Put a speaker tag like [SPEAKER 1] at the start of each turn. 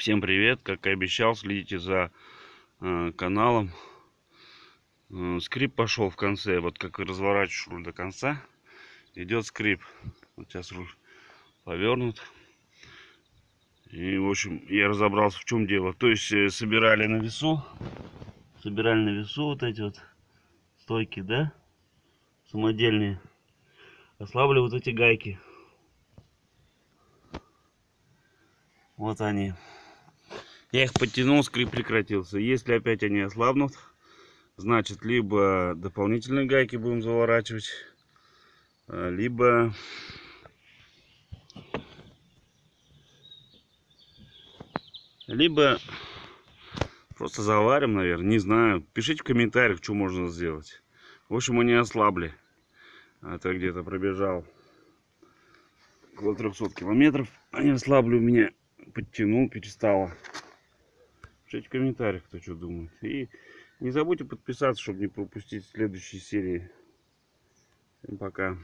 [SPEAKER 1] Всем привет! Как и обещал, следите за каналом. Скрип пошел в конце. Вот как разворачиваешь руль до конца, идет скрип. Вот сейчас руль повернут. И в общем я разобрался, в чем дело. То есть собирали на весу вот эти вот стойки, да, самодельные. Ослабли вот эти гайки. Вот они. Я их подтянул, скрип прекратился. Если опять они ослабнут, значит, либо дополнительные гайки будем заворачивать, либо просто заварим, наверное, не знаю. Пишите в комментариях, что можно сделать. В общем, они ослабли. Это где-то пробежал около 300 километров. Они ослабли у меня. Подтянул, перестало. Пишите в комментариях, кто что думает. И не забудьте подписаться, чтобы не пропустить следующие серии. Всем пока.